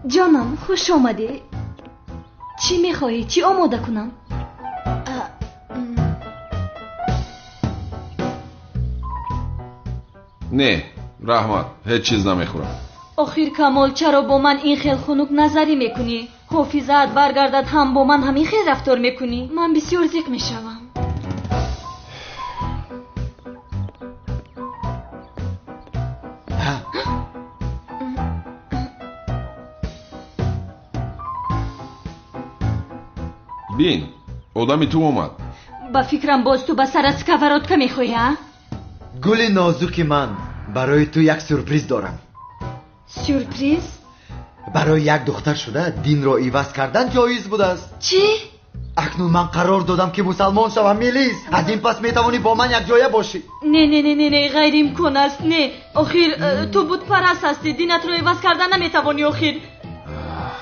جانم خوش آمدی. چی میخواهی؟ چی آماده کنم؟ نه رحمت هیچ چیز نمیخورم. آخر کمال چرا با من این خیل خنک نظری میکنی؟ حافظت برگردد هم با من همین خیل رفتار میکنی؟ من بسیار زیق میشوم. بین آدمی تو اومد. با فکرم باز تو به سرت سکوراتکا میخوایی ها؟ گل نازک من برای تو یک سورپریز دارم. سورپریز؟ برای یک دختر شده دین را عوض کردن جایز بوده است. چی؟ اکنون من قرار دادم که مسلمان شوم میلیس. از این پس میتوانی با من یک جایه باشی. نه نه نه نه نه غیر امکان است. نه آخر تو بت پرست هستی، دینت رو عوض کردن نمیتوانی. آخر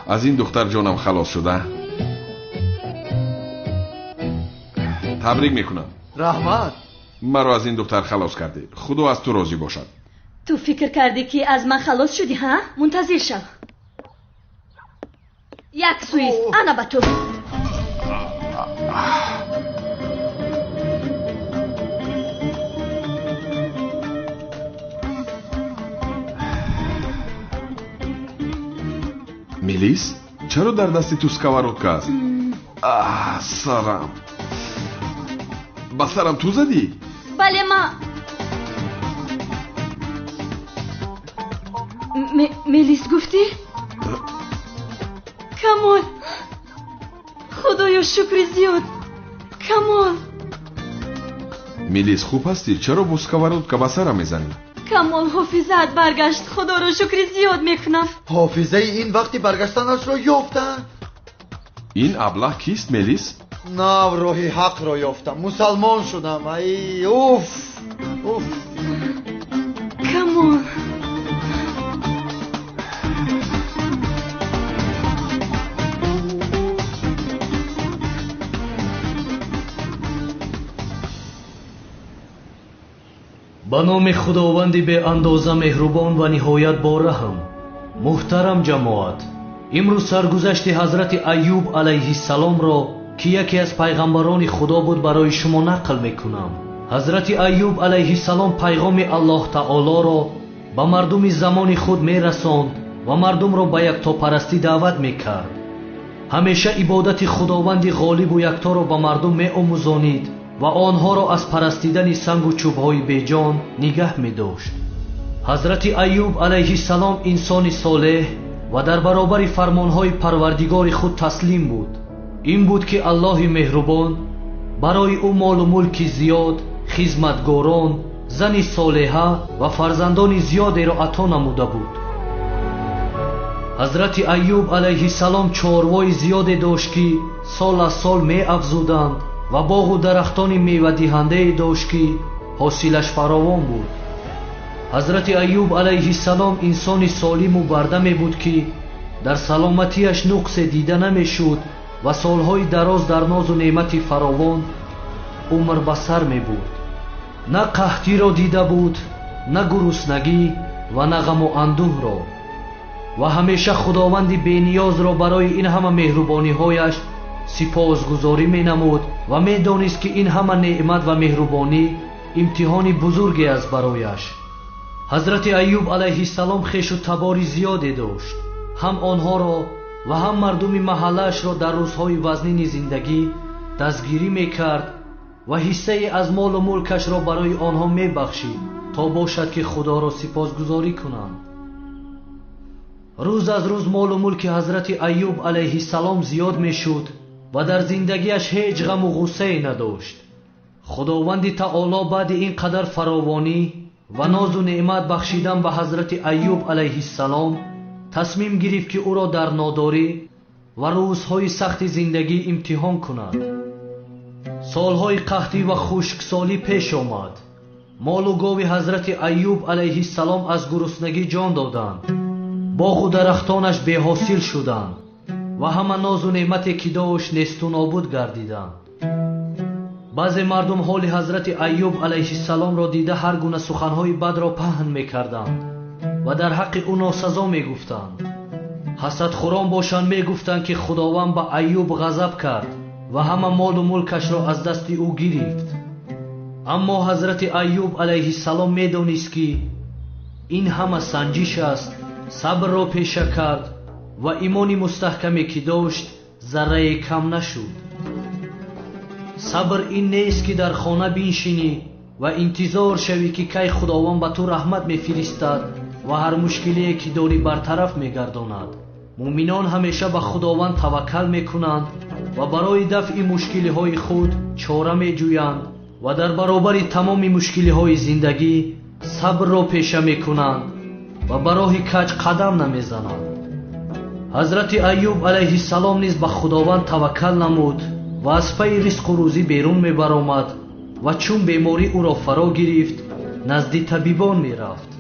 از این دختر جانم خلاص شده. تبریک میکنم. رحمت مرا از این دختر خلاص کردی. خدا از تو راضی باشد. تو فکر کردی که از من خلاص شدی ها؟ منتظر شو. یک سوئیس انا با تو. میلیس چرا در دستی تو سکوراتکا است؟ سرم. با سرم تو زدی؟ بله ما میلیس گفتی؟ کمال خدایا شکر زیاد. کمال میلیس خوب هستی؟ چرا با سکوراتکا با سرم میزنی؟ کمال حافظت برگشت. خدا رو شکر زیاد میکنم. حافظه این وقتی برگشتنش را یافته. این ابله کیست میلیس؟ نه راه حق را یافتم. مسلمان شدم. ای اوف اوف. کمال به نام خداوند به اندازه مهربان و نهایت با رحم. محترم جماعت، امروز سرگذشت حضرت ایوب علیه السلام را که یکی از پیغمبران خدا بود برای شما نقل میکنم. حضرت ایوب علیه السلام پیغام الله تعالی را به مردم زمان خود میرساند و مردم را به یکتاپرستی دعوت میکرد. همیشه عبادت خداوند غالب و یکتا را به مردم میآموزانید و آنها را از پرستیدن سنگ و چوب‌های بیجان نگه می‌داشت. حضرت ایوب علیه السلام انسان صالح و در برابر فرمانهای پروردگار خود تسلیم بود. این بود که الله مهربان برای او مال و ملک زیاد، خدمتگاران، زن صالحه و فرزندان زیادی را عطا نموده بود. حضرت ایوب علیه السلام چاروای زیادی داشت که سال از سال می افزودند و باغ و درختان میوه دهنده داشت که حاصلش فراوان بود. حضرت ایوب علیه السلام انسان سالم و بردمی بود که در سلامتیش نقص دیده نمیشد و سالهای دراز در ناز و نعمت فراوان عمر به سر می بود. نه قحطی را دیده بود، نه گرسنگی و نه غم و اندوه را، و همیشه خداوند بی‌نیاز را برای این همه مهربانی هایش سپاسگزاری می نمود و می دانست که این همه نعمت و مهربانی امتحان بزرگی است برایش. حضرت ایوب علیه السلام خویش و تباری زیادی داشت. هم آنها را و هم مردم محلش را در روزهای وزنین زندگی دستگیری می کرد و حصه از مال و ملکش را برای آنها می بخشید تا باشد که خدا را سپاسگزاری کنند. روز از روز مال و ملک حضرت ایوب علیه السلام زیاد می شد و در زندگیش هیچ غم و غصه نداشت. خداوند تعالی بعد این قدر فراوانی و ناز و نعمت بخشیدن به حضرت ایوب علیه السلام تصمیم گرفت که او را در ناداری و روزهای سخت زندگی امتحان کند. سالهای قحطی و خشکسالی پیش آمد. مال و گاو حضرت ایوب علیه السلام از گرسنگی جان دادند. باغ و درختانش بی حاصل شدند و همه ناز و نعمتی که داشت نیست و نابود گردیدند. بعضی مردم حال حضرت ایوب علیه السلام را دیده هر گونه سخنهای بد را پهن می‌کردند و در حق او ناسزا می‌گفتند. ҳасадхӯрон бошанд мегуфтанд ки худованд ба Айюб ғазаб кард ва ҳама молу мулкашро аз дасти ӯ гирифт. аммо ҳазрати Айюб алайҳиссалом медонист ки ин ҳама санҷиш аст, сабрро пеша кард ва имони мустаҳкаме ки дошт заррае кам нашуд. сабр ин нест ки дар хона биншинӣ ва интизор шавӣ ки кай худованд ба ту раҳмат мефиристад ва ҳар мушкилие ки дорӣ бартараф мегардонад. муъминон ҳамеша ба худованд таваккал мекунанд ва барои дафъи мушкилиҳои худ чора меҷӯянд ва дар баробари тамоми мушкилиҳои зиндагӣ сабрро пеша мекунанд ва ба роҳи каҷ қадам намезананд. ҳазрати Айюб алайҳиссалом низ ба худованд таваккал намуд ва аз паи ризқу рӯзӣ берун мебаромад ва чун беморӣ ӯро фаро гирифт, назди табибон мерафт.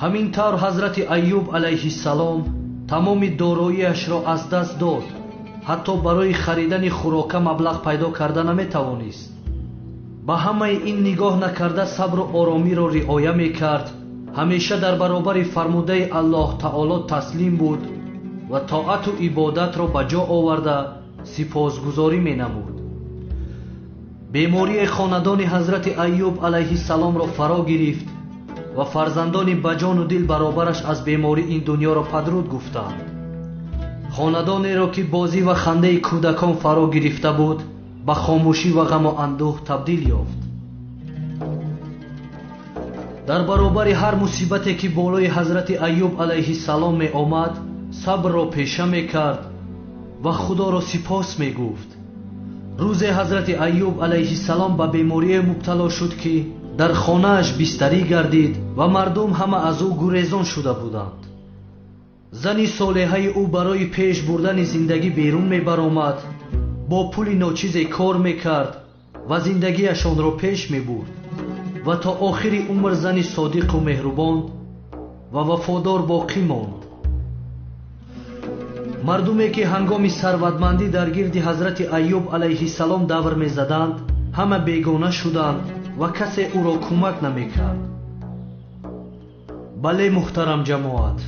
ҳамин тавр ҳазрати Айюб алайҳиссалом тамоми дороиашро аз даст дод. ҳатто барои харидани хӯрока маблағ пайдо карда наметавонист. ба ҳамаи ин нигоҳ накарда сабру оромиро риоя мекард, ҳамеша дар баробари фармудаи Аллоҳ таоло таслим буд ва тоату ибодатро ба ҷо оварда сипосгузорӣ менамуд. бемории хонадони ҳазрати Айюб алайҳиссаломро фаро гирифт ва фарзандони баҷону дил баробараш аз беморӣ ин дуньёро падруд гуфтанд. хонадонеро ки бозӣ ва хандаи кӯдакон фаро гирифта буд, ба хомӯшӣ ва ғаму андӯҳ табдил ёфт. дар баробари ҳар мусибате ки болои ҳазрати Айюб алайҳиссалом меомад, сабрро пеша мекард ва худоро сипос мегуфт. рӯзе ҳазрати Айюб алайҳиссалом ба беморие мубтало шуд ки дар хонааш бистарӣ гардид ва мардум ҳама аз ӯ гурезон шуда буданд. зани солеҳаи ӯ барои пеш бурдани зиндагӣ берун мебаромад, бо пули ночизе кор мекард ва зиндагиашонро пеш мебурд ва то охири умр зани содиқу меҳрубон ва вафодор боқӣ монд. мардуме ки ҳангоми сарватмандӣ дар гирди ҳазрати Айюб алайҳиссалом давр мезаданд, ҳама бегона шуданд ва касе ӯро кӯмак намекард. бале муҳтарам ҷамоат,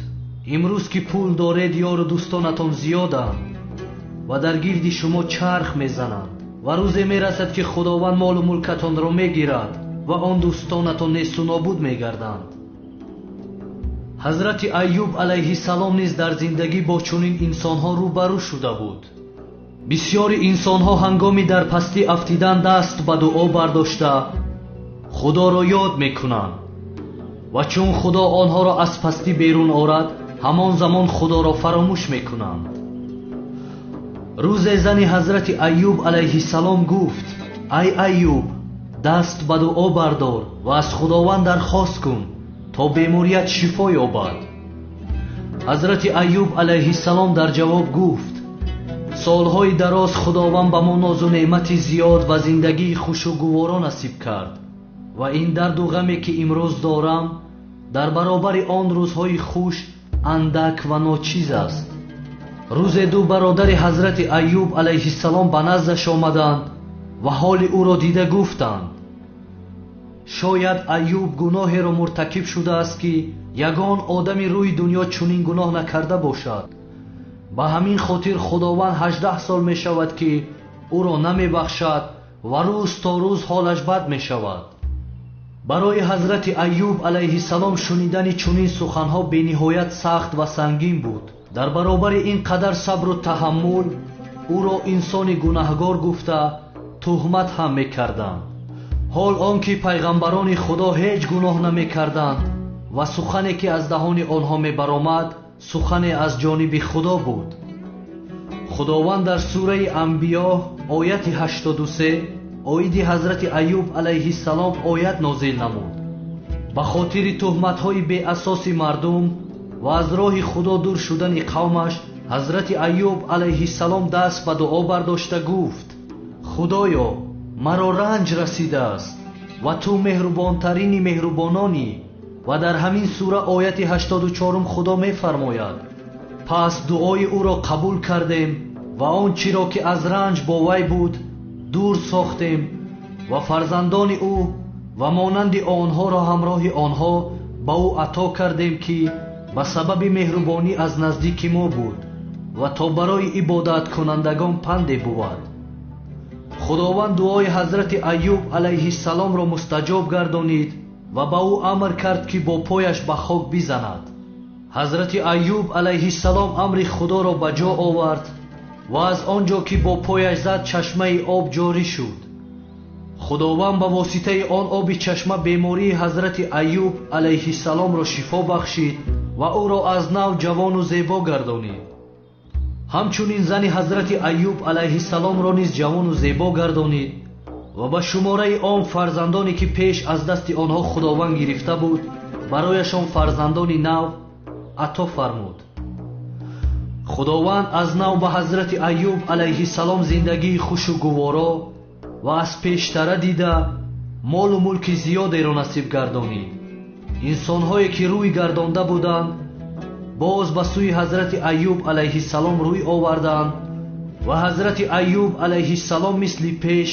имрӯз ки пул доред ёру дӯстонатон зиёданд ва дар гирди шумо чарх мезананд ва рӯзе мерасад ки худованд молу мулкатонро мегирад ва он дӯстонатон несту нобуд мегарданд. ҳазрати Айюб алайҳиссалом низ дар зиндагӣ бо чунин инсонҳо рӯбарӯ шуда буд. бисёри инсонҳо ҳангоми дар пастӣ афтидан даст ба дуо бардошта худоро ёд мекунанд ва чун худо онҳоро аз пастӣ берун орад, ҳамон замон худоро фаромӯш мекунанд. рӯзе зани ҳазрати Айюб алайҳиссалом гуфт: ай Айюб, даст ба дуо бардор ва аз худованд дархост кун то беморият шифо ёбад. ҳазрати Айюб алайҳиссалом дар ҷавоб гуфт: солҳои дароз худованд ба мо нозу неъмати зиёд ва зиндагии хушу гуворо насиб кард ва ин дарду ғаме ки имрӯз дорам дар баробари он рӯзҳои хуш андак ва ночиз аст. рӯзе ду бародари ҳазрати Айюб алайҳиссалом ба наздаш омаданд ва ҳоли ӯро дида гуфтанд: шояд Айюб гуноҳеро муртакиб шудааст ки ягон одами рӯи дуньё чунин гуноҳ накарда бошад. ба ҳамин хотир худованд 18 сол мешавад ки ӯро намебахшад ва рӯз то рӯз ҳолаш бад мешавад. барои ҳазрати Айюб алайҳиссалом шунидани чунин суханҳо бениҳоят сахт ва сангин буд. дар баробари ин қадар сабру таҳаммул ӯро инсони гунаҳгор гуфта туҳмат ҳам мекарданд, ҳол он ки пайғамбарони худо ҳеҷ гуноҳ намекарданд ва сухане ки аз даҳони онҳо мебаромад сухане аз ҷониби худо буд. худованд дар сураи Анбиё ояти 83 оиди ҳазрати Айюб алайҳиссалом оят нозил намуд. ба хотири туҳматҳои беасоси мардум ва аз роҳи худо дур шудани қавмаш, ҳазрати Айюб алайҳиссалом даст ба дуо бардошта гуфт: худоё, маро ранҷ расидааст ва ту меҳрубонтарини меҳрубононӣ. ва дар ҳамин сура ояти 84 худо мефармояд: пас дуои ӯро қабул кардем ва он чиро ки аз ранҷ бо вай буд дур сохтем ва фарзандони ӯ ва монанди онҳоро ҳамроҳи онҳо ба ӯ ато кардем ки ба сабаби меҳрубонӣ аз наздики мо буд ва то барои ибодаткунандагон панде буд. худованд дуои ҳазрати Айюб алайҳиссаломро мустаҷоб гардонид ва ба ӯ амр кард ки бо пояш ба хок бизанад. ҳазрати Айюб алайҳиссалом амри худоро ба ҷо овард ва аз он ҷо ки бо пояш зад чашмаи об ҷорӣ шуд. худованд ба воситаи он оби чашма бемории ҳазрати Айюб алайҳиссаломро шифо бахшид ва ӯро аз нав ҷавону зебо гардонид. ҳамчунин зани ҳазрати Айюб алайҳиссаломро низ ҷавону зебо гардонид ва ба шумораи он фарзандоне ки пеш аз дасти онҳо худованд гирифта буд, барояшон фарзандони нав ато фармуд. худованд аз нав ба ҳазрати Айюб алайҳиссалом зиндагии хушу гуворо ва аз пештара дида молу мулки зиёдеро насиб гардонид. инсонҳое ки рӯй гардонда буданд боз ба сӯи ҳазрати Айюб алайҳиссалом рӯй оварданд ва ҳазрати Айюб алайҳиссалом мисли пеш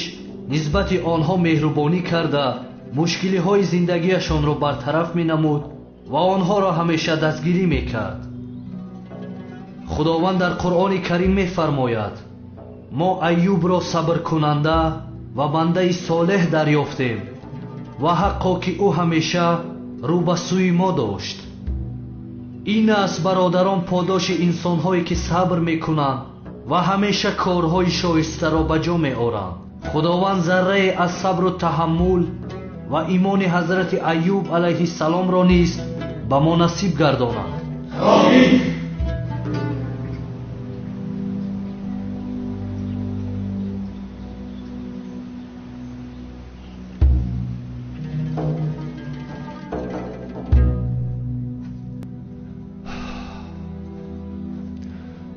нисбати онҳо меҳрубонӣ карда мушкилиҳои зиндагиашонро бартараф менамуд ва онҳоро ҳамеша дастгирӣ мекард. худованд дар Қуръони Карим мефармояд: мо Айюбро сабркунанда ва бандаи солеҳ дарёфтем ва ҳаққо ки ӯ ҳамеша рӯ ба сӯи мо дошт. ин аст бародарон подоши инсонҳое ки сабр мекунанд ва ҳамеша корҳои шоистаро ба ҷо меоранд. худованд заррае аз сабру таҳаммул ва имони ҳазрати Айюб алайҳиссаломро низ ба мо насиб гардонад. амин.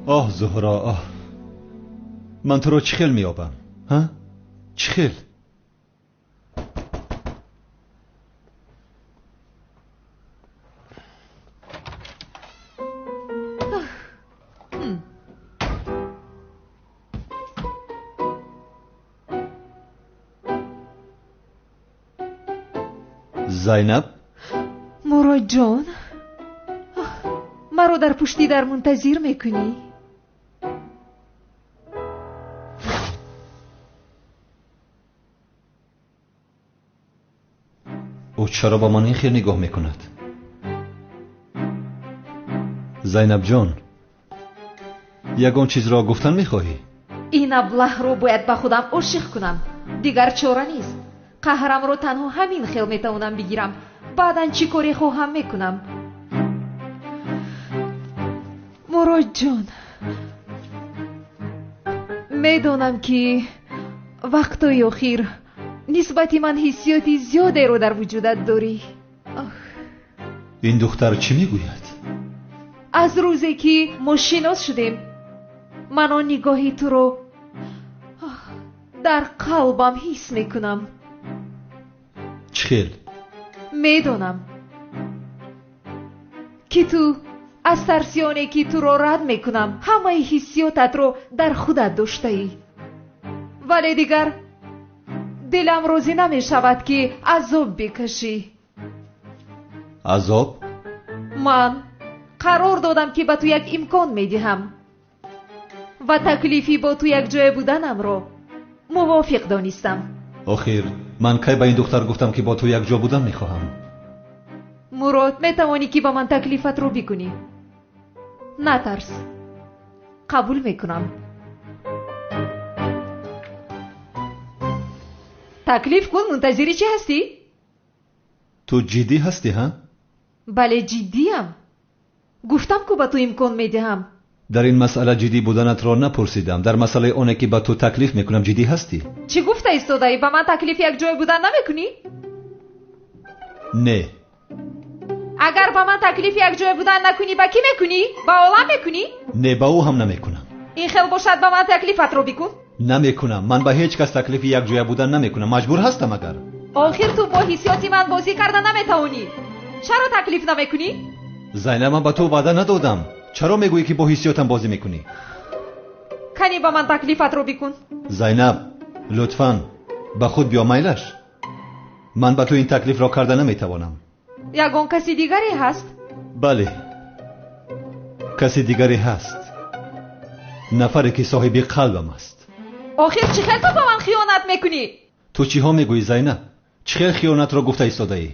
آه زهرا آه، من تو رو چی خیل میابم؟ ها؟ چی خیل؟ زینب؟ مراد جان، مرا در پشتی در منتظر میکنی؟ او چرا با من این خیر نگاه میکند؟ زینب جان، یگان چیز را گفتن میخواهی؟ این ابله رو باید با خودم عاشق کنم، دیگر چاره نیست. قهرم رو تنها همین خیل میتونم بگیرم، بعدن چی کاری خواهم میکنم. مراد جان، میدونم که وقتای اخیر نسبت من حسیاتی زیاده رو در وجودت داری. این دختر چی میگوید؟ از روزی که ما شناس شدیم من آن نگاهی تو رو در قلبم حس میکنم. چخیل؟ میدونم که تو از ترسیانه که تو رو رد میکنم همه حسیاتت رو در خودت داشته ای، ولی دیگر دلم روزی نمی شود که عذاب بکشی. عذاب؟ من قرار دادم که به تو یک امکان میدهم و تکلیفی با تو یک جای بودنم رو موافق دانستم. آخر من کی به این دختر گفتم که با تو یک جا بودن میخواهم؟ مراد، میتوانی که با من تکلیفت رو بکنی؟ نترس، قبول میکنم. تکلیف کن، منتظری چی هستی؟ تو جدی هستی ها؟ بله جدیم، گفتم که با تو امکان میدهم. در این مسئله جدی بودنت را نپرسیدم، در مسئله اونه که با تو تکلیف میکنم جدی هستی؟ چی گفته ایستادایی؟ با من تکلیف یک جای بودن نمیکنی؟ نه. اگر با من تکلیف یک جای بودن نکنی با کی میکنی؟ با عالم میکنی؟ نه، با او هم نمیکنم. این خیل باشد با من تکلیفت رو بکن. نمیکنم، من با هیچ کس تکلیف یک جای بودن نمیکنم، مجبور هستم. اگر آخر تو با حسیات من بازی کردن نمیتوانی، چرا تکلیف نمیکنی؟ زینب، من با تو وعده ندادم، چرا میگویی که با حسیاتم بازی میکنی؟ کنی با من تکلیفت رو بکن. زینب لطفاً با خود بیا میلش، من با تو این تکلیف را کردن نمیتوانم. یگان کسی دیگری هست؟ بله، کسی دیگری هست، نفری که صاحب قلبم است. آخر چه خیلی تو با من خیانت میکنی؟ تو چی ها میگویی زینب؟ چه خیلی خیانت را گفته ایستاده ای؟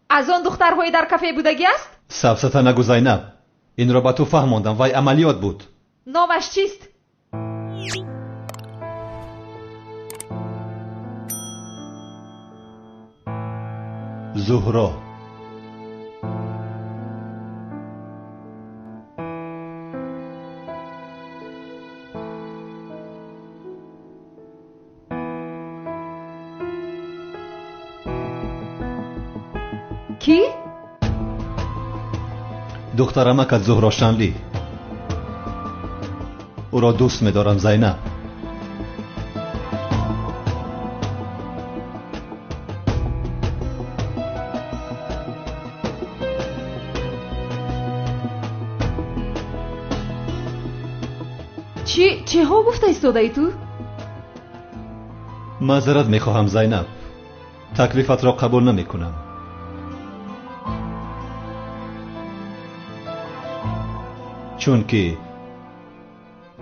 از آن دخترهای در کافه بودگی است؟ سبسته نگو زینب، این را به تو فهماندم، وای عملیات بود. نامش چیست؟ زهرا. کی؟ دخترم که زهرا شنلی. او را دوست می‌دارم زینب. چه ها گفته ایستاده ای تو؟ معذرت می‌خواهم زینب، تکلیفت را قبول نمی‌کنم. چون که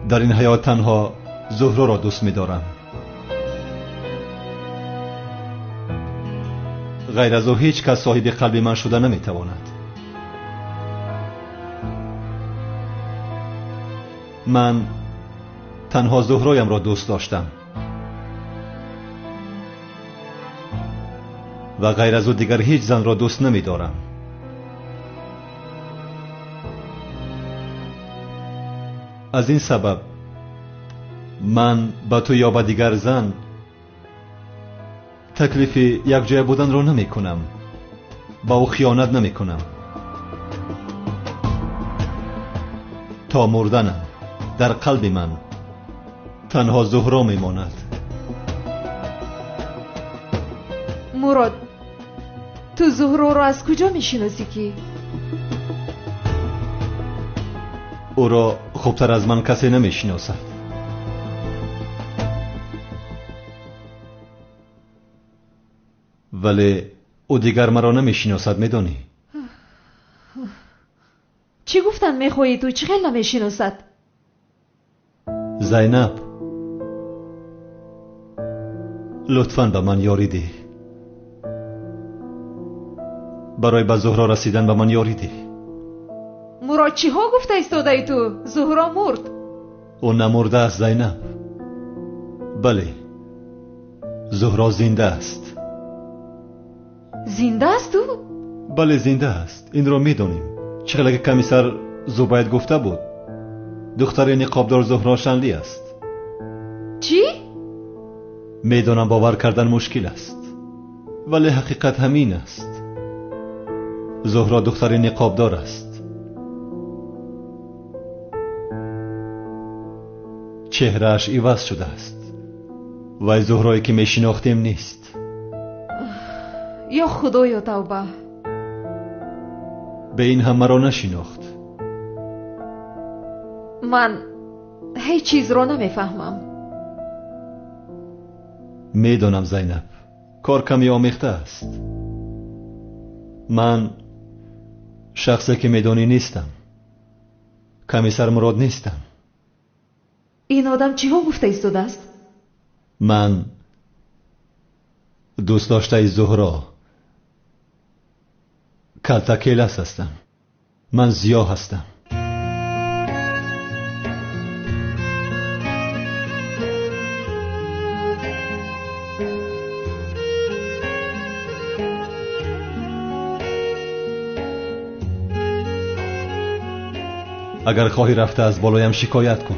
در این حیات تنها زهرا را دوست می‌دارم. غیر از او هیچ کس صاحب قلب من شده نمی‌تواند. من تنها زهرایم را دوست داشتم و غیر از او دیگر هیچ زن را دوست نمی‌دارم. از این سبب من با تو یا با دیگر زن تکلیف یک جای بودن را نمی کنم، با او خیانت نمی کنم. تا مردنم در قلب من تنها زهرا می ماند. مراد، تو زهرا را از کجا می شناسی کی؟ او را خوبتر از من کسی نمی شناسد. ولی او دیگر مرا نمی شناسد، می دانی؟ چی گفتن می خواهی تو؟ چی خیلی نمی شناسد؟ زینب، لطفاً به من یاری ده. برای به زهرا رسیدن به من یاری ده. مراد چی ها گفته ایستاده ای تو؟ زهرا مرد. او نمرده است زینب. بله، زهرا زنده است. زنده است تو؟ بله زنده است، این را میدانیم. چقدر که کمیسر زبید گفته بود دختر نقابدار زهرا شنلی است. چی؟ میدانم باور کردن مشکل است، ولی حقیقت همین است. زهرا دختر نقابدار است. چهرهش عوض شده است و زهرایی که میشناختیم نیست. یا خدایا توبه. به این هم مرا نشناخت. من هیچ چیز را نمیفهمم. میدانم زینب، کار کمی آمیخته است. من شخصی که میدانی نیستم. کمیسر مراد نیستم. این آدم چی ها گفته ایستاده است؟ من دوست داشته زهرا کلتکیلس هستم. من زیا هستم. اگر خواهی رفته از بالایم شکایت کن،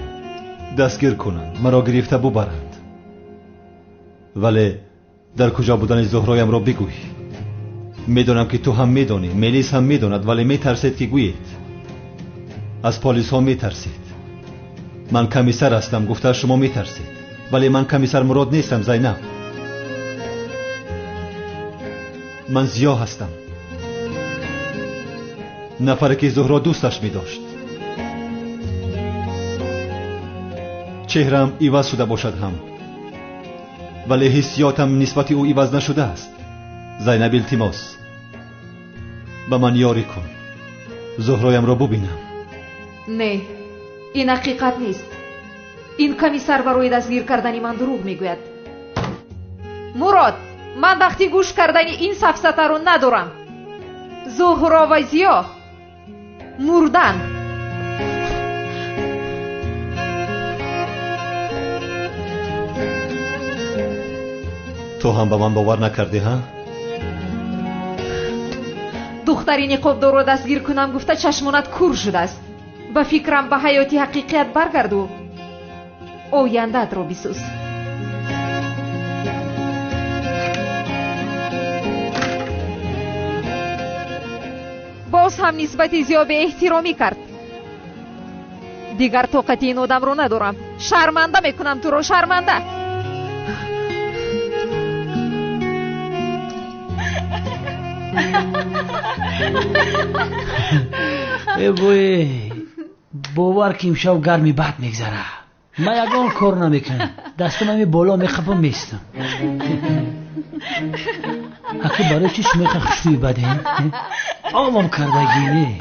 دستگیر کنند، مرا گرفته ببرند. ولی در کجا بودن زهرایم را بگوی. میدانم که تو هم میدانی، میلیس هم میداند، ولی میترسید که گویید. از پلیس ها میترسید. من کمیسر هستم، گفته شما میترسید، ولی من کمیسر مراد نیستم زینب. من زیا هستم، نفری که زهرا دوستش میداشت. چهرم عوض شده باشد هم، ولی حسیاتم نسبت او عوض نشده است. زینب التماس به من یاری کن، زهرایم را ببینم. نه، این حقیقت نیست. این کمیسر برای دستگیر کردن من دروغ میگوید. مراد، من وقتی گوش کردن این سفسطه رو ندارم. زهرا و زیا مردن. تو هم به من باور نکردی ها؟ دختری نقابدار رو دستگیر کنم گفته چشمانت کور شده است. با فکرم به حیاتی حقیقت برگرد و آینده‌ات رو بسوز. باز هم نسبت زیاد به احترامی کرد. دیگر طاقت این آدم رو ندارم. شرمنده میکنم تو رو، شرمنده. ای بوی باور که امشب گرمی بد میگذره. من یگان کار نمیکنم، دستم همی بالا میخپم میستم. اکی برای چیش میخواه خوشوی بده آمام کردگینه.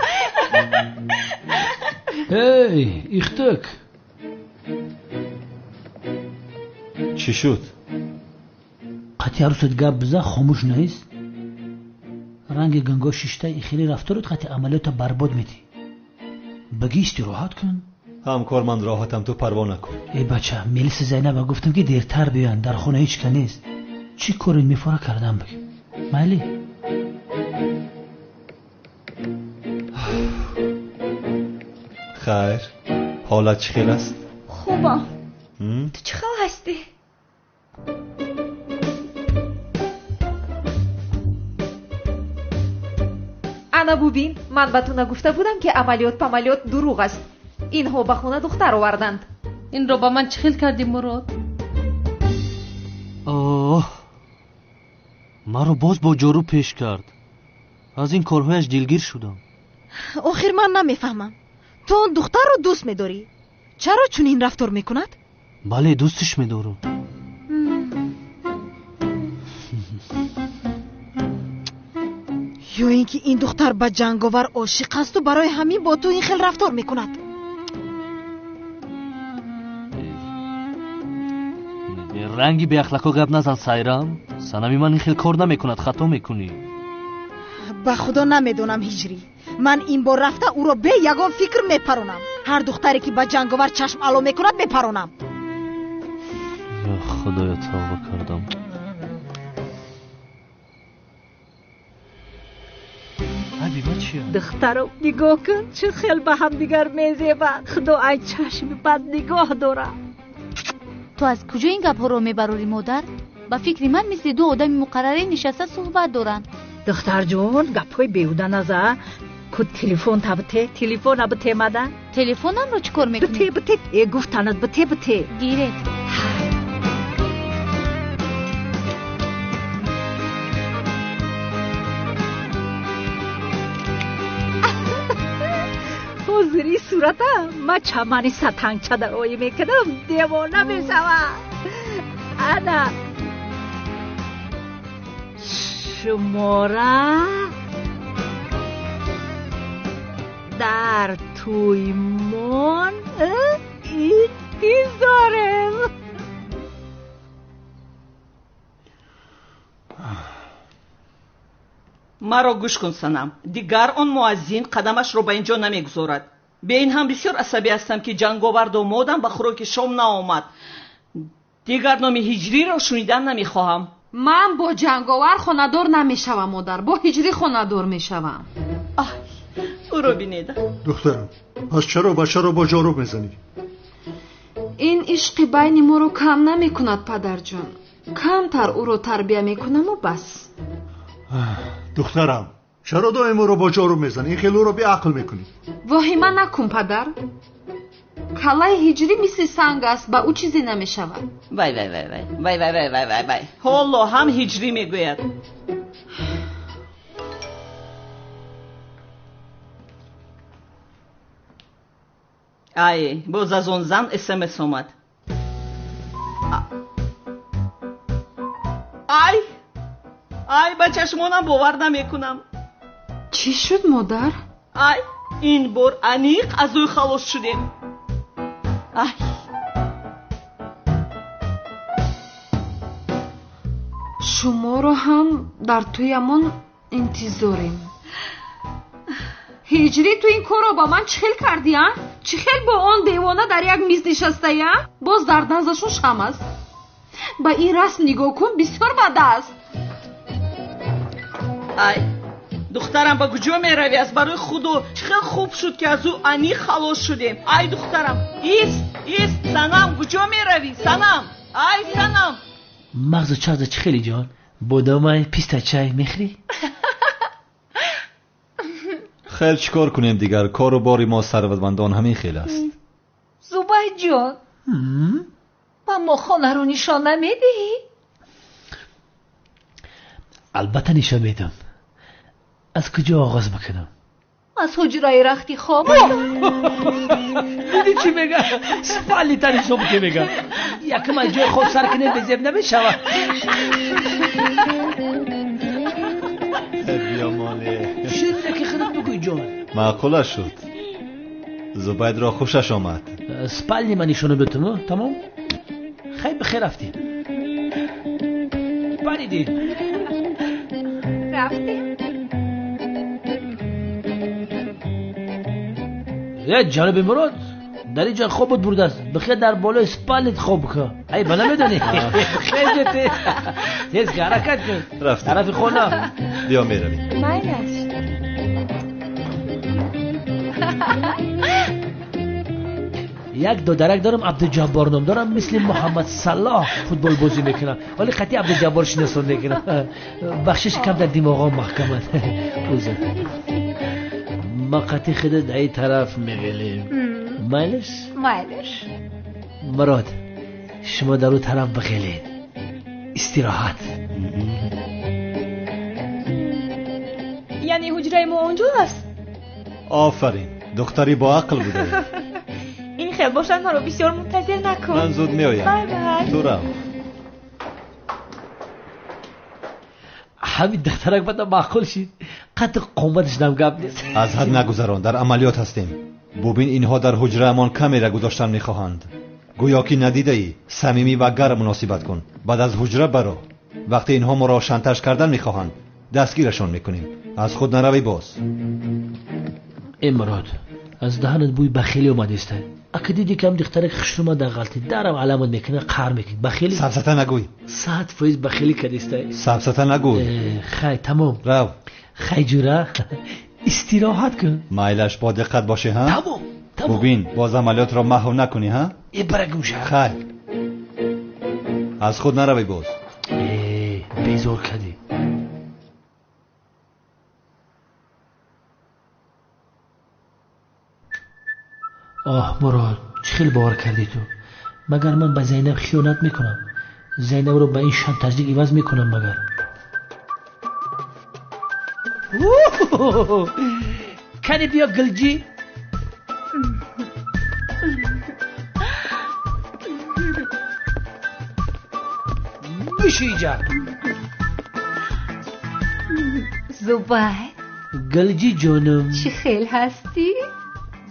ای ایختک چی شد؟ قطعی عروست گب بزن خاموش نیست. رنگ گنگا شیشته ای خیلی رفتارت قطعی عملیات برباد میدی. بگی استراحت کن. همکار من راحتم، تو پروا نکن. ای بچه میلیس زینب گفتم که دیرتر بیان، در خونه هیچ که نیست. چی کارین میفاره کردم بگی مالی. خیر، حالت چی خیل است؟ خوبم. تو چه خبر هستی؟ انا ببین، من به تو نگفته بودم که عملیات دروغ است. اینها به خونه دختر آوردند. این رو با من چخیل کردی مراد؟ مرا باز با جارو پیش کرد. از این کارهایش دلگیر شدم. آخر من نمیفهمم. تو اون دختر رو دوست میداری؟ چرا چون این رفتار میکند؟ بله دوستش میدارم. یا اینکه این دختر به جنگاور عاشق است و برای همین با تو این خیل رفتار میکند. رنگی به اخلاقا گپ نزن سایرام. سنمی من این خیل کار نمیکند، خطا میکنی. به خدا نمیدونم هجری. من این بار رفته او رو به یگان فکر میپرونم. هر دختری که به جنگاور چشم علو میکند میپرونم. یا خدایا توبه کردم. دخترم نگاه کن چه خیل به هم دیگر میزیبند. خدا ای چشم بد نگاه دارم. تو از کجا این گپ ها رو میبروری مادر؟ با فکر من مثل دو آدم مقرره نشسته صحبت دارن. دختر جون گپ های بیهوده نزن. کد تلفن بته مدن. تلفنم رو چیکار میکنی؟ بته گفتند بته گیرت. حضوری صورتم من چمانی ستنگ چدر آیی میکنم دیوانه میشوم. انا شماره در تویمان انتظارم. مرا گوش کن سنم. دیگر آن مؤذن قدمش رو به اینجا نمیگذارد. به این هم بسیار عصبی هستم که جنگاور دامادم به خوراک شام نآمد. دیگر نام هجری را شنیدن نمیخواهم. من با جنگاور خانه‌دار نمیشوم مادر، با هجری خانه‌دار میشوم. او رو بینید. دخترم از چرا بچه رو با جارو میزنی؟ این عشق بین ما رو کم نمیکند پدر جان. کمتر او رو تربیه میکنم و بس. دخترم چرا دائم او رو با جارو میزنی؟ این خیلی او رو بی عقل میکنی. واهمه نکن پدر. کلای هجری مثل سنگ است، با او چیزی نمیشود. وای حالا هم هجری میگوید. ای باز از اون زن اسمس اومد. ای با چشمانم باور نمیکنم. چی شد مادر؟ ای این بار انیق از اوی خلاص شدیم. شما رو هم در تویمان انتظاریم. هجری تو این کار رو با من چخیل کردی ها؟ چخیل با آن دیوانه در یک میز نشسته یا؟ باز در نزدشون شم است. با این رسم نگاه کن، بسیار بد است. دخترم با کجا میروی؟ از برای خودو چقدر خوب شد که از او انیق خلاص شدیم. دخترم ایست سنم، کجا میروی سنم؟ سنم مغز چرز خیلی جان بودامای پیستا چای میخری؟ خیلی چیکار کنیم دیگر؟ کار و باری ما ثروتمندان همین خیلی است. زبای جان با ما خانه رو نشان نمیدی؟ البته نشان میدم. از کجا آغاز بکنم؟ از حجرای رختی خواب. دیدی چی میگه؟ سپالی تانی شما که میگه یکم از جای خواب سر کنه بزیب نمیشوه. بیامانه شیرونه که خودت بگوی جان. معقوله شد. زبید را خوشش آمد. سپالی من نشانه بتونم. تمام؟ خیلی بخیر رفتیم. پریدیم رفتیم. جانب مراد در اینجا خواب بود برده است. بخیر در بالای سپالت خواب بکن. بنا میدونی خیلی تیز که حرکت کن. رفتیم طرف خونه. بیا میرویم. مایلش یک دو درک دارم عبدالجبار نام دارم، مثل محمد صلاح فوتبال بازی میکنم، ولی خطی عبدالجبار شناسان میکنم. بخشش کم در دماغم محکمت. اوزه ما قطعی خیلی در این طرف میگلیم. مایلش؟ مراد شما در اون طرف بخیلید. استراحت. یعنی حجره ما اونجا است؟ آفرین، دختری با عقل بوده. این خیلی باشن ما رو بسیار منتظر نکن. من زود میایم. بای تو رو همین دخترک بدا معقول شید. قد قومتش نمگب نیست. از حد نگذران، در عملیات هستیم. ببین اینها در حجره امان کمی را گذاشتن میخواهند. گویا که ندیده ای، صمیمی و گرم مناسبت کن. بعد از حجره برو. وقتی اینها ما را شانتاژ کردن میخواهند دستگیرشان میکنیم. از خود نروی باز. این مراد از دهنت بوی بخیلی اومده است. اگه دیدی که هم دخترک خشنما در غلطی درم علامت میکنه قهر میکنه. بخیلی سبسته نگوی. 100% بخیلی کردیسته. سبسته نگوی. خیلی تمام. رو خیلی جوره استراحت کن. مایلش با دقت باشه ها. تمام. ببین باز عملیات را محو نکنی ها. برگوشه. خیلی از خود نروی باز. بیزور کردی. مراد خیلی باور کردی تو. مگر من به زینب خیانت میکنم؟ زینب رو به این شانتاژی عوض میکنم مگر؟ کنی بیا گلجی. بشی اینجا. زبای گلجی جانم چی خیل هستی؟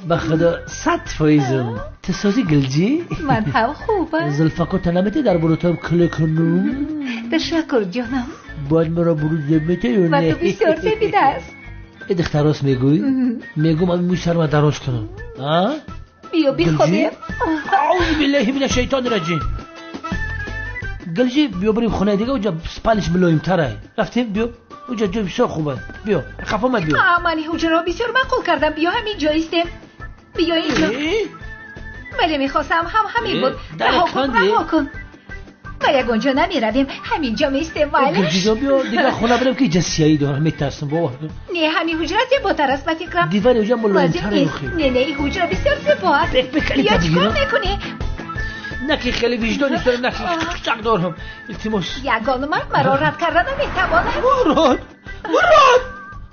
بخدا 100%. تسازی گلجی؟ من هم خوبم. زلفکو تنمتی در بروتم کله کنم. تشکر جانم. باید مرا برو زمته یا نه؟ و تو بسیار سفیده است. ای دختراست میگوی؟ میگم من موی سرم دراز کنم. بیا بخوابیم. اعوذ بالله من الشیطان الرجیم. گلجی بیا بریم خونه دیگه. اونجا سپالش ملایم تره. رفتیم بیا. اونجا جای بسیار خوبه. بیا خفا من بیا. من حجره را بسیار معقول کردم. بیا همین جا ایستیم. بیا اینجا. بله میخواستم همین بود. رها کن. با یک اونجا نمی رویم. همینجا میستیم. گلجی جا بیا دیگه خونه برم که جسیایی دارم. میترسم باور کن. نه همین حجره زیباتر است بفکرم. دیوار اونجا ملایم تره. نه این حجره بسیار زیبا است. بیا چیکار میکنی؟ نکی خیلی وجدانی دارم. نکی چک دارم. التماس یگان مرا رد کردن نمیتواند.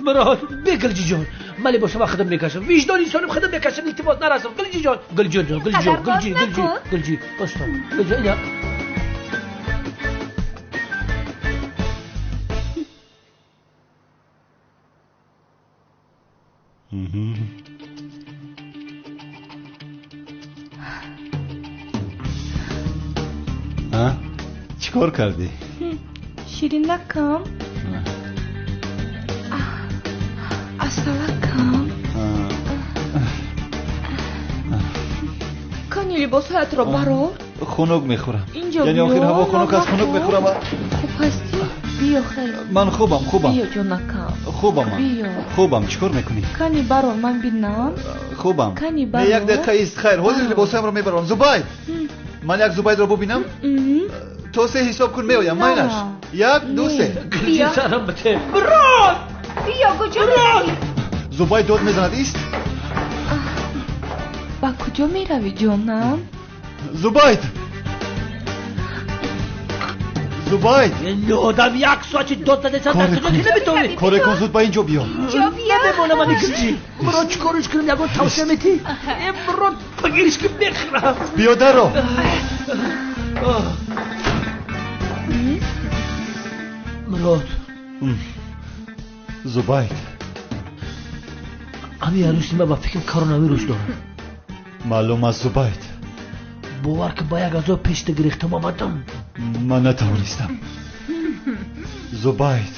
مراد بگلجی جان ملی باشم و خدم میکشم. وجدانی سالم خدم میکشم. التماس نرسم. گلجی جان گلجی باشم. گلجی اینا چیکار کردی؟ شیرین لکم اصلکم کنی لباس هایت را برار؟ خنک میخورم. اینجا یعنی آخر هوا خنک از خنک میخورم. خوب هستی؟ بیا خیلی. من خوبم. بیا جونکم. خوبم. چیکار میکنی؟ کنی برار من بینم. خوبم. کنی برار. یک دقیقه ایست خیر. حاضر لباسایم رو میبرم. زبید. من یک زبید رو ببینم. تو سه حساب کن میایم. ماینش. یک دو سه. بیا. سلام بته. برات. بیا کجا میروی؟ زبید داد میزند ایست. با کجا میروی جونم؟ زبید. این آدم یک ساعت داد زده سر دست جا که نمیتونی. کار کن زود با اینجا بیا. نمیمونه من کچی. مراد چیکارش کنم یکون توصیه میتی؟ مراد بگیرش که بخرم. بیا در رو. مراد زبید امی عروسی من با فکر کاروناوی روش دارم. معلوم است زبید. باور که با یک ازا پیش گرفتم آمدم. من نتوانستم. زبید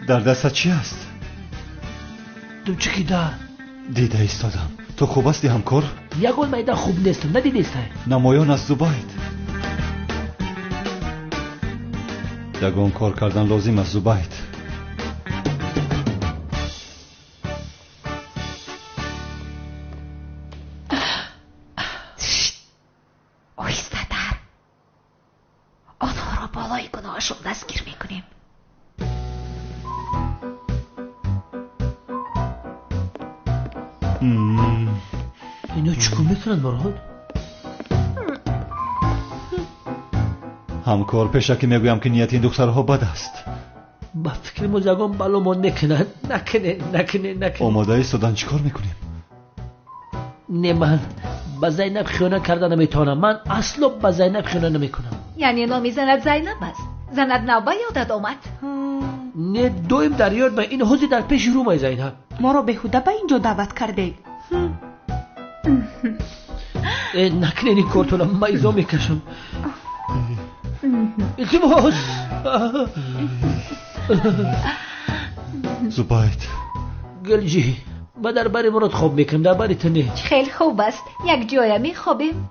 در دستت چی است؟ تو چی کیده؟ دیده ایستادم. تو خوب هستی همکار؟ یگون میده خوب نیستم. ندیدیسته؟ نمایان است زبید. یگون کار کردن لازم است زبید. دستگیر میکنیم. اینا چیکار میکنن مراد؟ همکار پیشکی میگویم که نیت این دخترها بد است. با فکر مزگان بلومان نکنن. نکنه. آماده ایستادن چیکار میکنیم؟ نه من با زینب خیانت کردن نمیتونم. من اصلا با زینب خیانت نمیکنم. یعنی نامی زند زینب است. زند نو یادت آمد؟ نه دویم در یاد با این حوزی در پیش رو مای زینب. ما رو بهوده به اینجا دعوت کرده. نکنه این کارتونم من ایزا میکشم. التماس. زبید گلجی من در باری مراد خواب میکنم. در باری تو نه. خیلی خوب است. یک جای میخوابیم.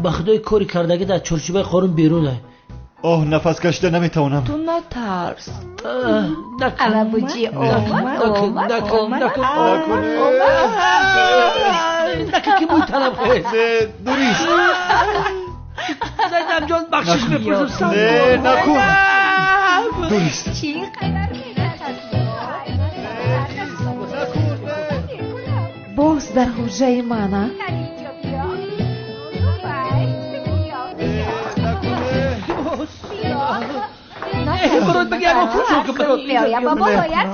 با خدای کاری کردگی در چرچوبه خورم بیرونه. نفس کشیده نمیتونم. تو نترس. علبوجی اومد. نکه که بوی طلب خیلی دوریست. زینب جان بخشش بپرسم. نه نکن دوریست. چی قدر باز در حجره منه. مراد بگی اما کجا که مراد بیا بابا باید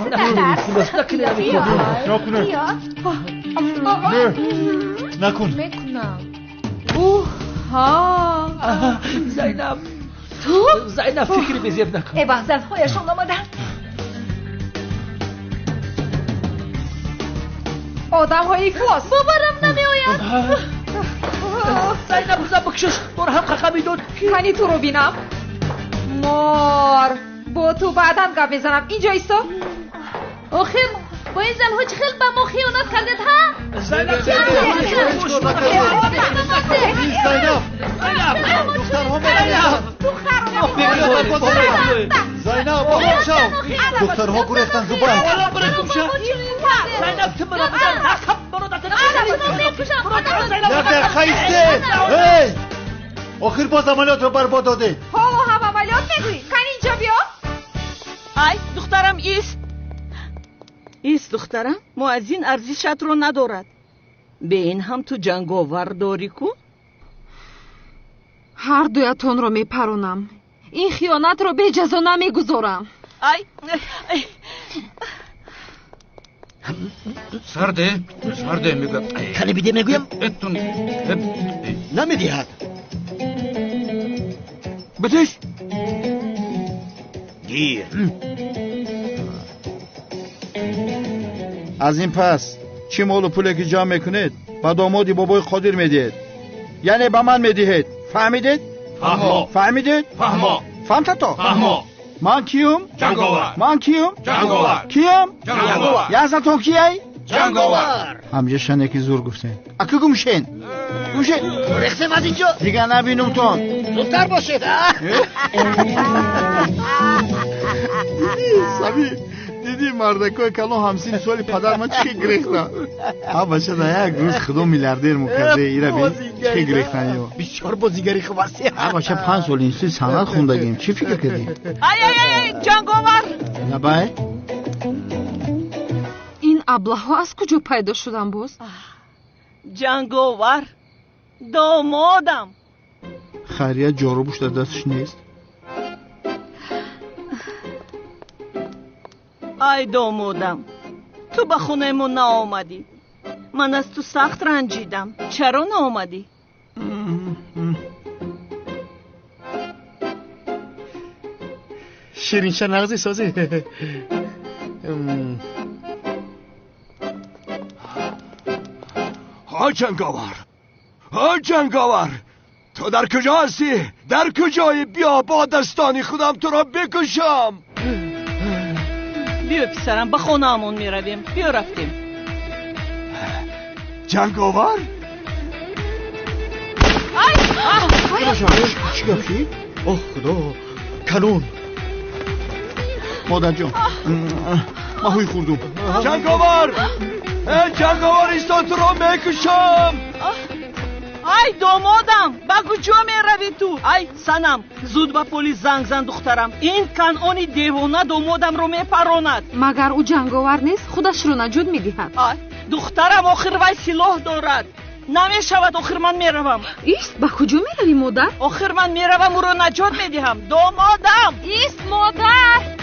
نکن. میکنم. زینب تو؟ زینب فکری بزیب نکن. ای با زنهایشون آمدن. آدم های افلاس. باورم نمی آید. زینب بزن بکشش. دور هم خخمی داد. کنی تو رو بینم. مار با تو بعداً گپ میزنم. اینجا ایستا. آخر با این زنها چه خیلی با ما خیانت کردید ها؟ زینب دخترها گرفتن زبید. زینب تو مرا بزن. نکم مرا خیسته. آخر باز عملیات رو برباد داده. حالا هم عملیات نگوی. کن اینجا بیا. ای دخترم ایست دخترم. مؤذن ارزشت رو ندارد. به این هم تو جنگاور داری کو؟ هر دویتون رو میپرونم. این خیانت رو به جزا نمیگذارم. ای سرده میگم. کنی بیده میگویم اتون نمیدیهد. بتش گیر از این پس چی مال و پولی که جمع میکنید با دامادی بابای قادر میدید، یعنی به من میدهید. فهمیدید؟ فهمیدید؟ فهمت؟ من کیم؟ جنگاور. من کیم؟ جنگاور. کیم؟ جنگاور. یازتون کیه؟ جنگاور. همجا شنه که زور گفته. اکو گمشین. گمشین. رخصه از اینجا. دیگه نبینمتون. زودتر باشید. سامی دیدی مردکای کلان همسین سوالی پدر من چی گریختن؟ ها باشه در یک روز خدا میلیاردر مکرده ایره بین چی گریختن یا بیشتر بازیگری خوب هستی. ها باشه 5 سال اینسوی سند خوندگیم. چی فکر کردی؟ ای جنگاور. نبای؟ این ابله‌ها از کجا پیدا شدن باز؟ جنگاور دامادم. خیریت جاروبش در دستش نیست؟ ای دامادم، تو به خونه‌مون نآمدی. من از تو سخت رنجیدم. چرا نآمدی؟ شیرین شنغزی سازی. ها جنگاور تو در کجا هستی؟ در کجایی؟ بیا با دستانی خودم تو را بکشم. بیا پسرم، به خونه‌مون میرویم. بیا رفتیم. جنگاور؟ چی گفتی؟ اوه خدا کانون. مادر جان ماهوی خوردم. جنگاور ایستان تو را میکشم. ای دامادم، به کجا میروی تو؟ ای سنم، زود به پلیس زنگ زن دخترم. این کنعانی دیوانه دامادم رو میپراند. مگر او جنگاور نیست؟ خودش رو نجات میدهد. دخترم آخر وی سلاح دارد. نمیشود. آخر من میروم. ایست، به کجا میروی مادر؟ آخر من میروم او رو نجات میدهم. دامادم ایست مادر.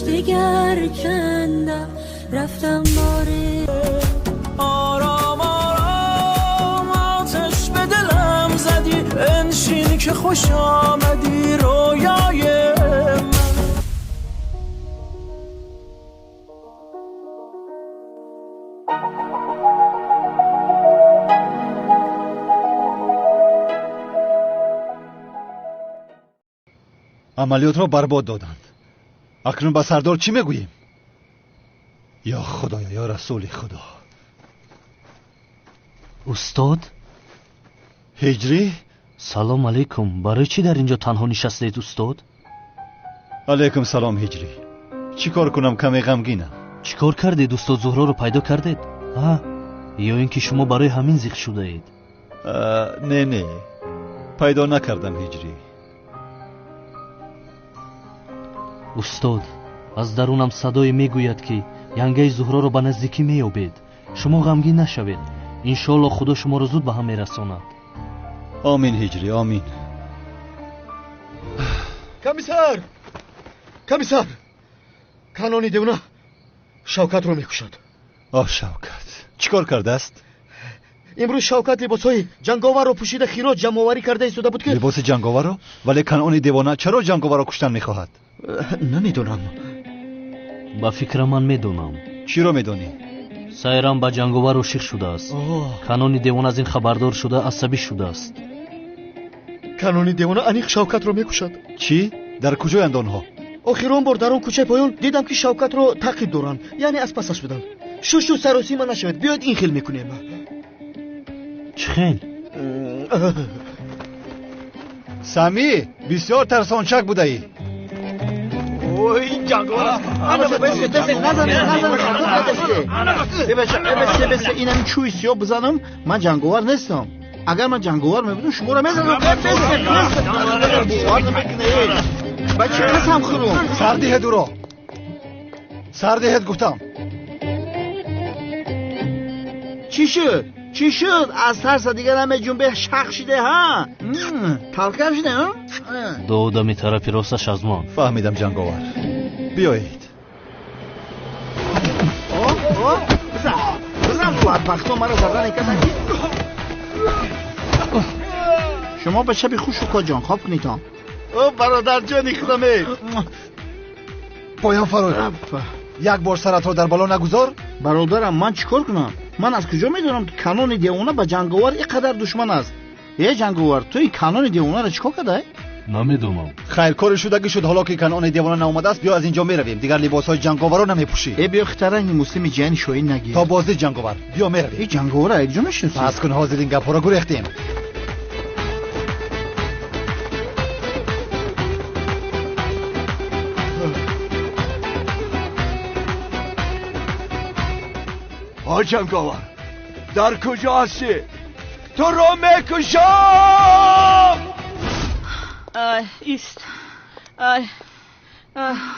دیگر کندم رفتم باره آرام آرام آتش به دلم زدی انشین که خوش آمدی رویای من. عملیات را برباد دادند. اکنون با سردار چی میگوییم؟ یا خدایا یا رسول خدا. استاد هجری؟ سلام علیکم. برای چی در اینجا تنها نشستید استاد؟ علیکم سلام هجری. چی کار کنم؟ کمی غمگینم. چی کار کردید استاد؟ زهرا رو پیدا کردید؟ یا اینکه شما برای همین زیخ شده اید؟ نه پیدا نکردم هجری. استاد از درونم صدای میگوید که ینگه زهرا رو به نزدیکی مییابید. شما غمگین نشوید. انشالله خدا شما رو زود به هم میرساند. آمین هجری آمین. کمیسر کانونی دیونه شوکت رو میکشد. شوکت چیکار کرده است؟ امروز شوکت لباسهای جنگاور رو پوشیده خیرات جمع‌آوری کرده ایستاده بود که لباس جنگاور رو؟ ولی کانونی دیوانه چرا جنگاور رو کشتن میخواهد؟ نمیدونم. با فکر من میدونم. چی رو میدونی؟ سایرم با جنگاور رو شیخ شده است. کانونی دیوانه از این خبردار شده عصبی شده است. کانونی دیوانه انیق شوکت رو میکشد. چی؟ در کجای اندانها؟ آخران بار در اون کوچه پایان دیدم که شوکت رو تعقیب دارن، یعنی از پسش بدن. شو سروسی من نشود. بیاید این خیل میکنیم. چه خیل؟ سمی بسیار ترسانچک بوده ای. اوی جنگاور نزن اینم چوی سیاه بزنم. من جنگاور نیستم. اگر من جنگاور میبودم شما رو میزدم. بچه قسم خورم. سردیهد او را. سردیهد گفتم. چی شد؟ از ترس دیگر همه جنبه شق شده ها؟ تلقف شده ها؟ دو آدمی طرفی راستش از من. فهمیدم جنگاور. بیایید. بزن تو بدبختان مرا زدن کردن. شما به شب خوش و جان خواب کنید ها. او برادر جانی خدمه. پایان فرود. یک بار سرت را در بالا نگذار. برادرم من چیکار کنم؟ من از کجا میدونم که کانون دیوانه به جنگاور اینقدر دشمن است؟ ای جنگاور تو این کانون دیوانه را چیکار کرده؟ نمیدونم. خیر کار شدگی شد. حالا که کانون دیوانه ناآمده است بیا از اینجا میرویم. دیگر لباسهای جنگاور را نمیپوشی. ای بیا خطرنگ مسلم جان شوی نگی. تا بازی جنگاور بیا میرویم. ای جنگاور اگه جا میشناسی؟ پس کن حاضر این گپا را گریختیم. جنگاور در کجا هستی؟ تو رو میکشم. ایست.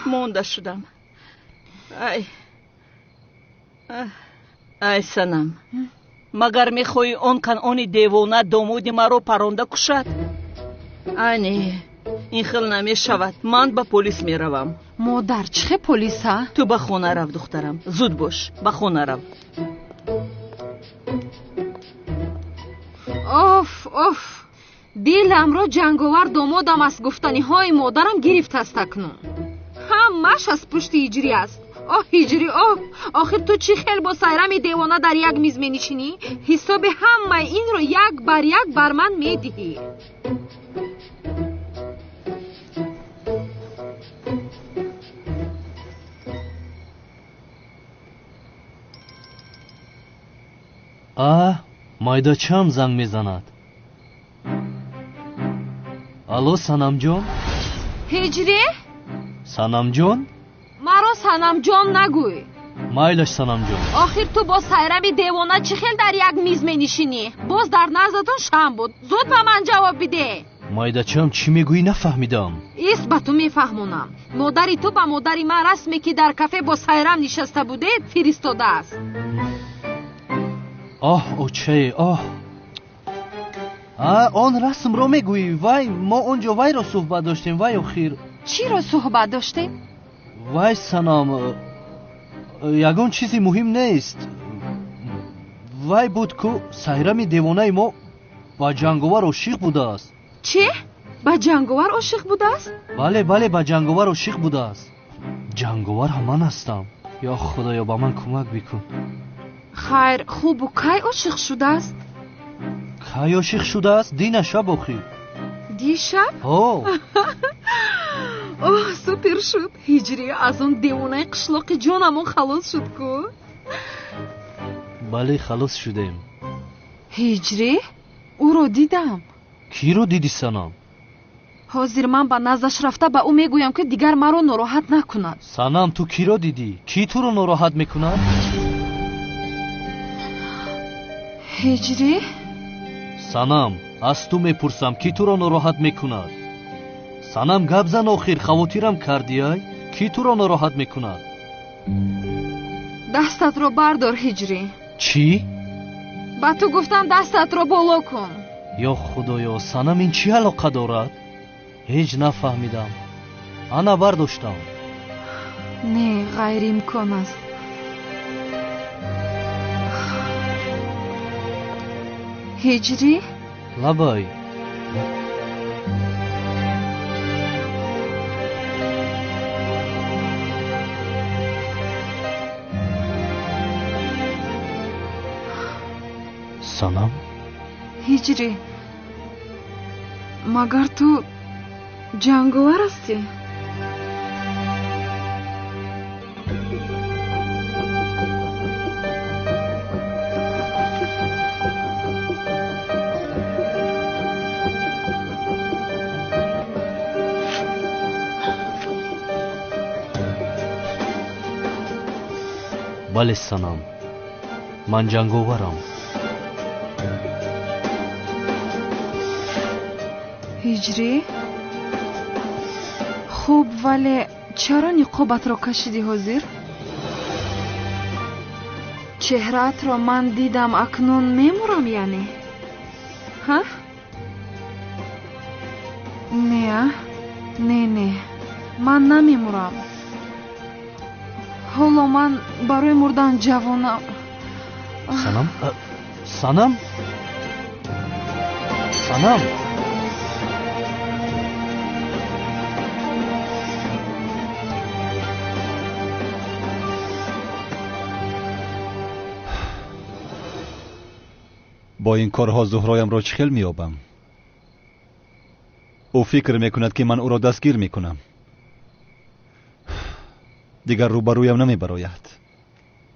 مونده شدم. ای سنم مگر میخوای اون کانون دیوانه دامودی مرا پرونده کشد؟ نه این خیل نمیشود. من به پلیس میروم. مادر چه پلیس ها؟ تو به خونه رو دخترم. زود باش به خونه رو. اوف دلم رو جنگاور دامادم از گفتنی های مادرم گرفت است اکنون. همش از پشت هجری است. هجری آخر تو چی خیل با سایرم دیوانه در یک میز می نشینی؟ حساب همه این رو یک بر من می دهی. майда чам занг мезанад. алло санамҷон. ҳиҷрӣ? санамҷон? маро санамҷон нагӯй. майлаш санамҷон. охир ту бо сайрами девона чӣ хел дар як миз менишинӣ? боз дар наздатон шам буд. зуд ба ман ҷавоб биде. майдачам чӣ мегӯӣ нафаҳмидам. ист ба ту мефаҳмонам. модари ту ба модари ман расме ки дар кафе бо сайрам нишаста будед фиристодааст. очае он расмро мегӯӣ. вай мо онҷо вайро суҳбат доштем. вай охир чиро суҳбат доштем? вай санам ягон чизи муҳим нест. вай буд ку сайрами девонаи мо ба ҷанговар ошиқ будааст. чӣ? ба ҷанговар ошиқ будааст? бале ба ҷанговар ошиқ будааст. ҷанговар ҳам ман ҳастам. ё худоё ба ман кӯмак бикун. хайр хубу кай ошиқ шудааст? кай ошиқ шудааст? дина шаб охир. дишаб? супер шуд. ҳиҷрӣ аз он девонаи қишлоқи ҷонамон халос шуд ку? бале халос шудем. ҳиҷрӣ? ӯро дидам. киро диди санам? ҳозир ман ба наздаш рафта ба ӯ мегӯям ки дигар маро нороҳат накунад. санам ту киро дидӣ? ки туро нороҳат мекунад? ҳиҷрӣ? санам аз ту мепурсам ки туро нороҳат мекунад. санам гап зан охир хавотирам кардиай. ки туро нороҳат мекунад? дастатро бардор ҳиҷрӣ. чӣ? ба ту гуфтам дастатро боло кун. ё худоё санам ин чӣ алоқа дорад? ҳеҷ нафаҳмидам. ана бардоштам. не ғайриимкон аст. ҳиҷрӣ? лабай санам? ҳиҷрӣ магар ту ҷанговар ҳастӣ? бале санам ман ҷанговарам. هجری؟ خوب ولی چرا نقابت را کشیدی حاضر؟ چهرت را من دیدم اکنون میمورم یعنی ها؟ نه من نمیمورم حالا من برای مردن جوانم سنم با این کارها زهرایم را چخیل میابم. او فکر میکند که من او را دستگیر میکنم. دیگر روبرویم نمیبراید.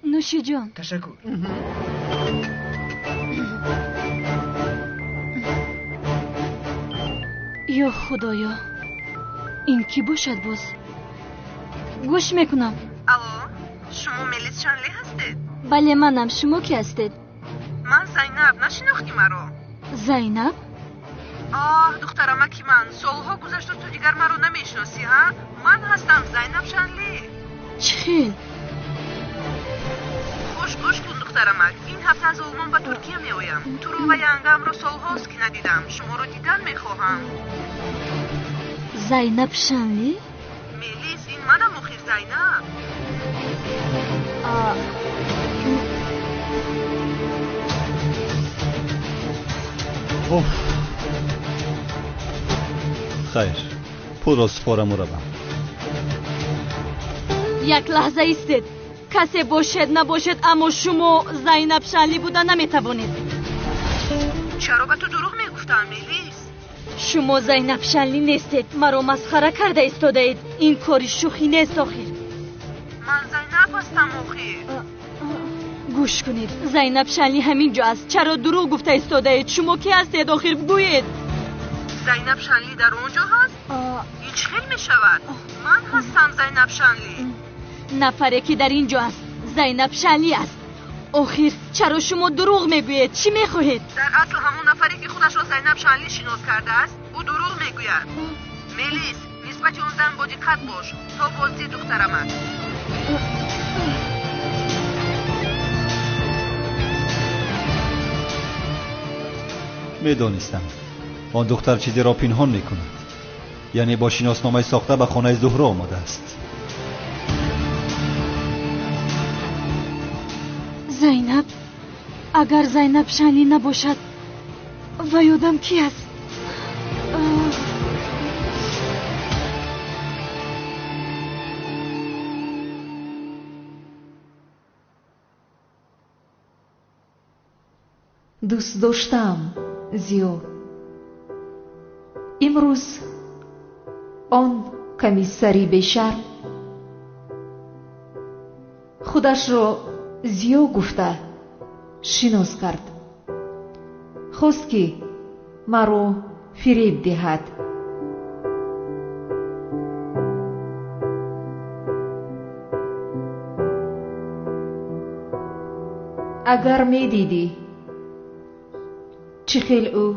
نوشی جان. تشکر. یا خدایا این کی باشد باز؟ گوش میکنم. الو شما ملیس شانلی هستید؟ بله منم. شما کی هستید؟ من زینب. نشناختی مرا؟ زینب؟ دخترم کی من سالها گذشته تو دیگر مرا نمیشناسی ها؟ من هستم زینب شانلی. چخیل؟ گوش کن دخترم. این هفته از آلمان به ترکیه میایم. تو رو و ینگم را سالهاست که ندیدم. شما رو دیدن میخواهم. زینب شانلی؟ ملیس این منم آخر زینب. خیر پول را سپارم و روم. یک لحظه ایستید. کسی باشد نباشد اما شما زینب شانلی بودن نمیتوانید. چرا به تو دروغ میگفتم ملیس؟ شما زینب شانلی نیستید. مرا مسخره کرده ایستاده اید. این کاری شوخی نیست آخر. من زینب هستم آخر. گوش کنید. زینب شانلی همین جا است. چرا دروغ گفته ایستاده اید؟ شما کی هستید آخر بگویید. زینب شانلی در اونجا هست؟ این چخیل می شود؟ من هستم زینب شانلی. نفری که در اینجا است زینب شانلی است. آخر چرا شما دروغ میگویید؟ چی میخواهید؟ در اصل همون نفری که خودش را زینب شانلی شناس کرده است او دروغ میگوید. ملیس نسبت اون زن با دقت باش تا بازی دخترم. میدانستم آن دختر چیزی را پنهان میکند. یعنی با شناسنامه ساخته به خانه زهرا آمده است. زینب؟ اگر زینب شانلی نباشد و یادم کی است؟ دوست داشتم زیو. امروز آن کمیسری بشرم خودش را زیو گفته شناس کرد. خواست که مرا فریب دهد. اگر می دیدی چخیل او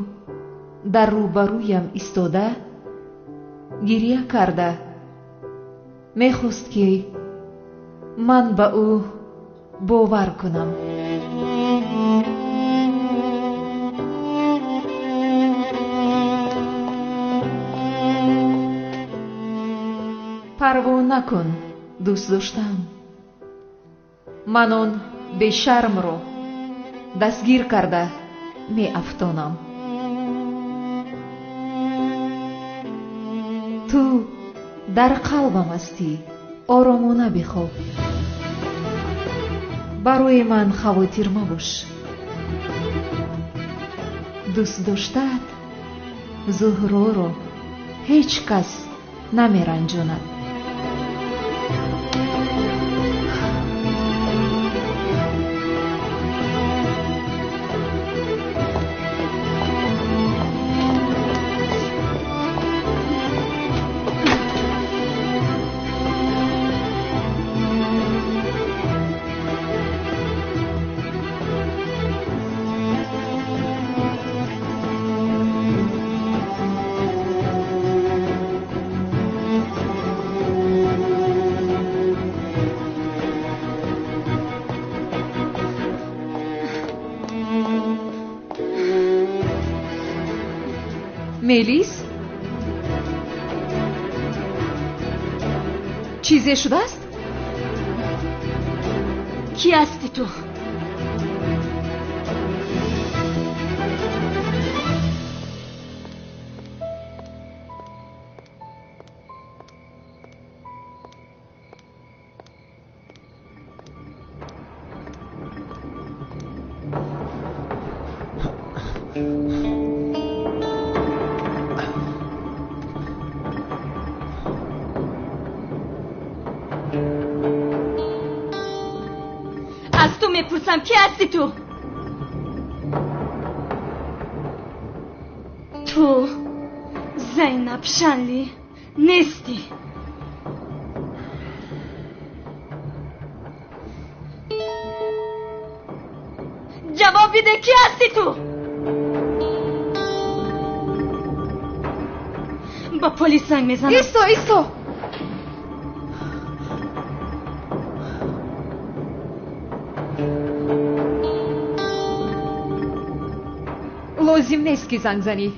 در روبرویم ایستاده گریه کرده میخواست که من به او باور کنم. پروا نکن دوست داشتم. من آن بیشرم را دستگیر کرده می افتانم. تو در قلبم هستی. آرامانه بخواب. برای من خواطر مباش. دوست داشتت زهرا را هیچ کس نمی رنجاند. ملیس؟ چیزی شده است؟ کی هستی تو؟ از تو میپرسم کی هستی تو؟ تو زینب شنلی نیستی. جواب بده کی هستی تو؟ با پلیس زنگ میزنم. ایستو لازم نیست که زنگ زنی.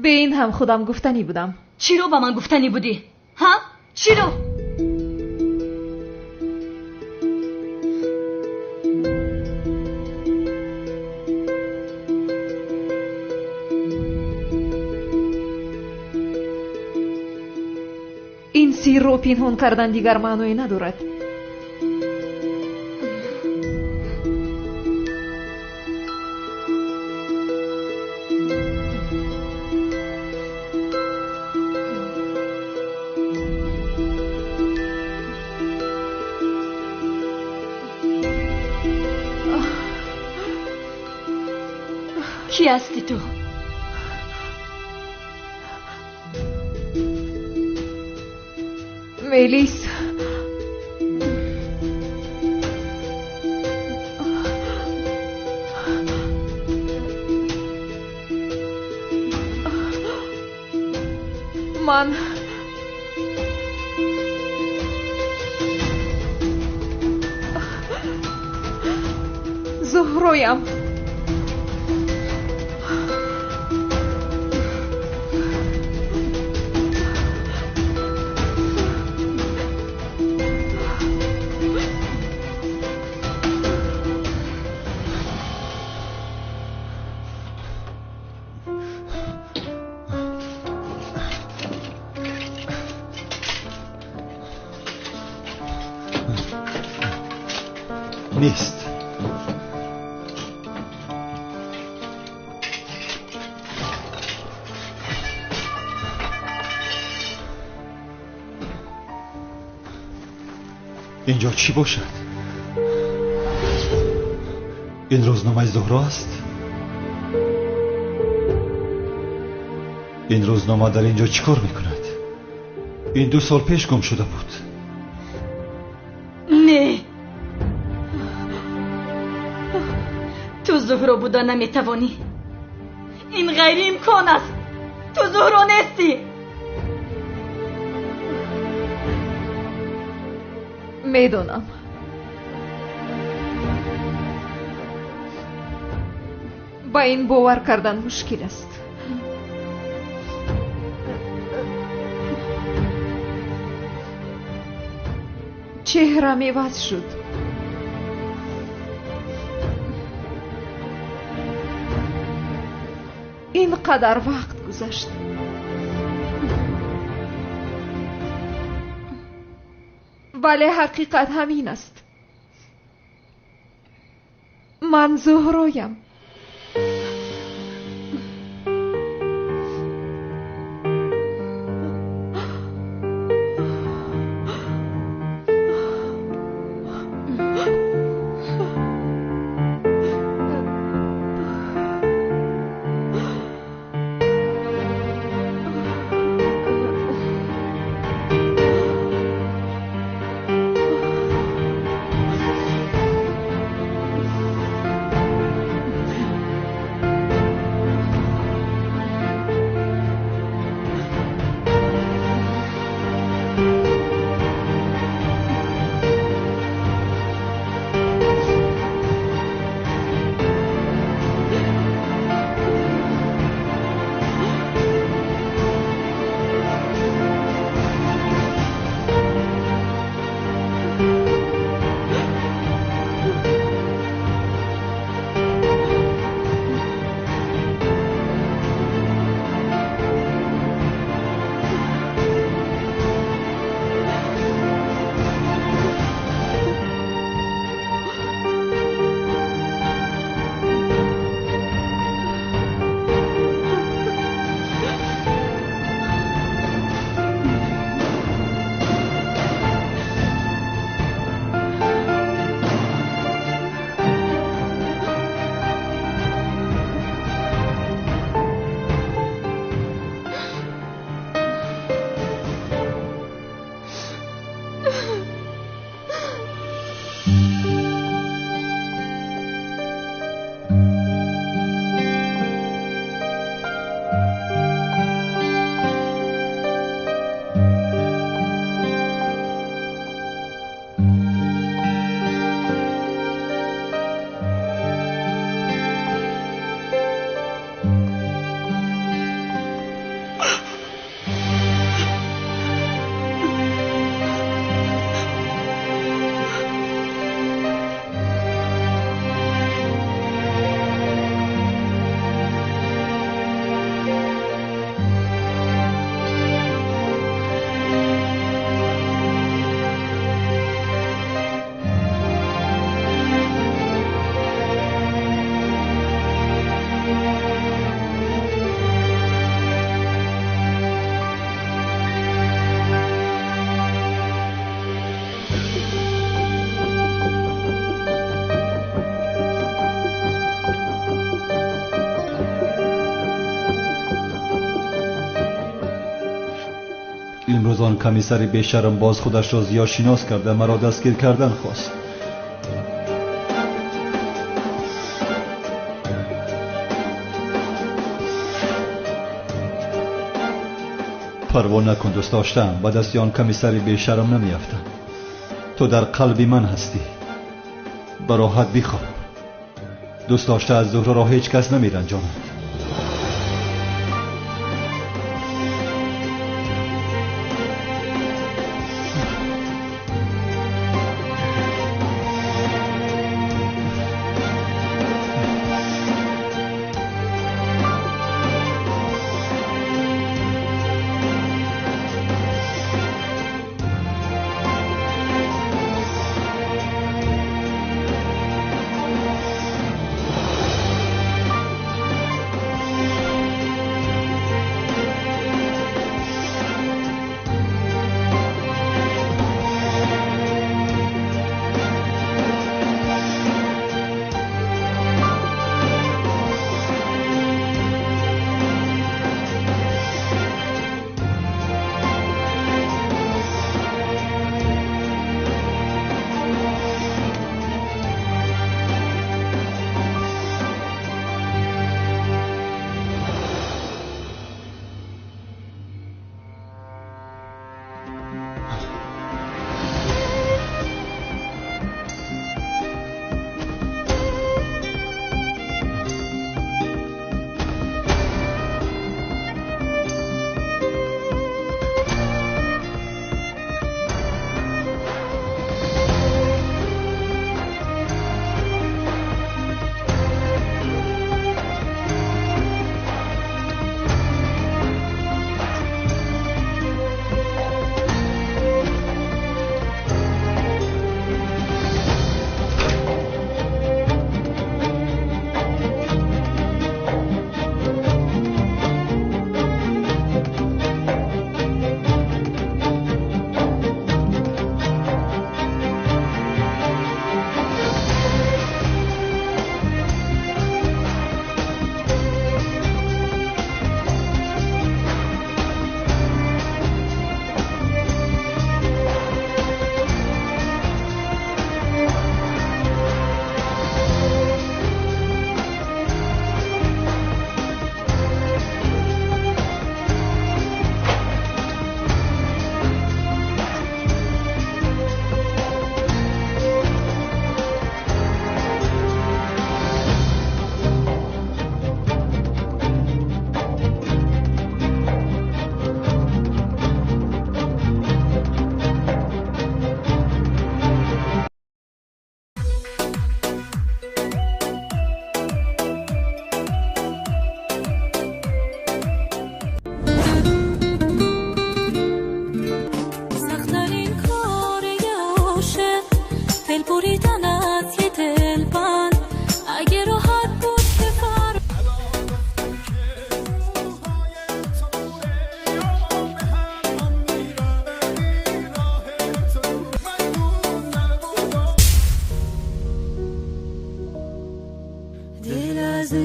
به این هم خودم گفتنی بودم. چی رو با من گفتنی بودی؟ ها؟ چی رو؟ این سیر رو پنهان کردن دیگر معنی ندارد. کی هستی تو؟ ملیس. من زهرایم. نیست. اینجا چی باشد؟ این روزنامه زهرا است؟ این روزنامه در اینجا چیکار میکند؟ این 2 سال پیش گم شده بود. نه، تو زهرا بودن نمیتوانی. این غیر امکان است. تو زهرا نیستی. میدونم. با این باور کردن مشکل است. چهرم عوض شد. اینقدر وقت گذشت. ولی حقیقت همین است. من زهرایم. امروز آن کمیسر بیشرم باز خودش را زیاشیناس کرده مرا دستگیر کردن خواست. پروا نکن دوست داشتم، به دست آن کمیسر بیشرم نمیافتم. تو در قلب من هستی، به راحت بخواب. دوست داشته از زهره را هیچ کس نمیرنجاند.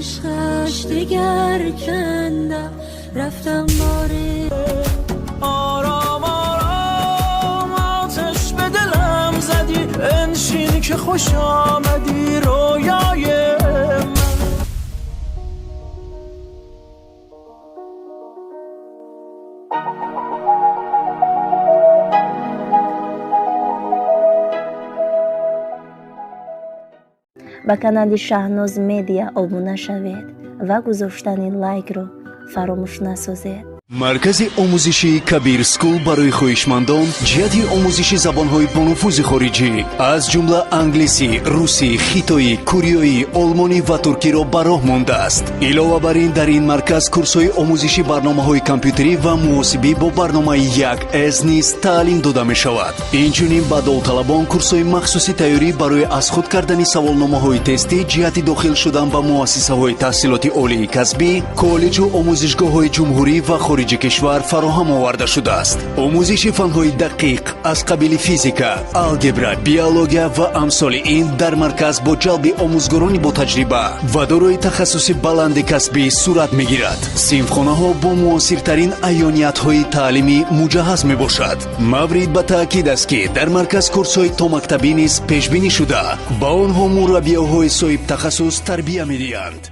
عشقش دگر کندم رفتم باره آرام آرام آتش به دلم زدی انشین که خوش آمدی رویای من. ба канали Шаҳноз медиа обуна шавед ва гузоштани лайкро фаромӯш насозед. маркази омӯзиши кабир скул барои хоҳишмандон ҷиҳати омӯзиши забонҳои бонуфузи хориҷӣ аз ҷумла англисӣ, русӣ, хитоӣ, кӯриёӣ, олмонӣ ва туркиро ба роҳ мондааст. илова бар ин дар ин марказ курсҳои омӯзиши барномаҳои компютерӣ ва муносибӣ бо барномаи 1С низ таълим дода мешавад. инчунин ба довталабон курсҳои махсуси тайёрӣ барои аз худ кардани саволномаҳои тестӣ ҷиҳати дохил шудан ба муассисаҳои таҳсилоти олии касбӣ, коллеҷу омӯзишгоҳҳои ҷумҳурӣ ва хориҷи кишвар фароҳам оварда шудааст. омӯзиши фанҳои дақиқ аз қабили физика, алгебра, биология ва амсоли ин дар марказ бо ҷалби омӯзгорони бо таҷриба ва дорои тахассуси баланди касбӣ сурат мегирад. синфхонаҳо бо муосиртарин айёниятҳои таълимӣ муҷаҳҳаз мебошад. маврид ба таъкид аст ки дар марказ курсҳои томактабӣ низ пешбинӣ шуда ба онҳо мураббиёҳои соҳиб тахассус тарбия медиҳанд.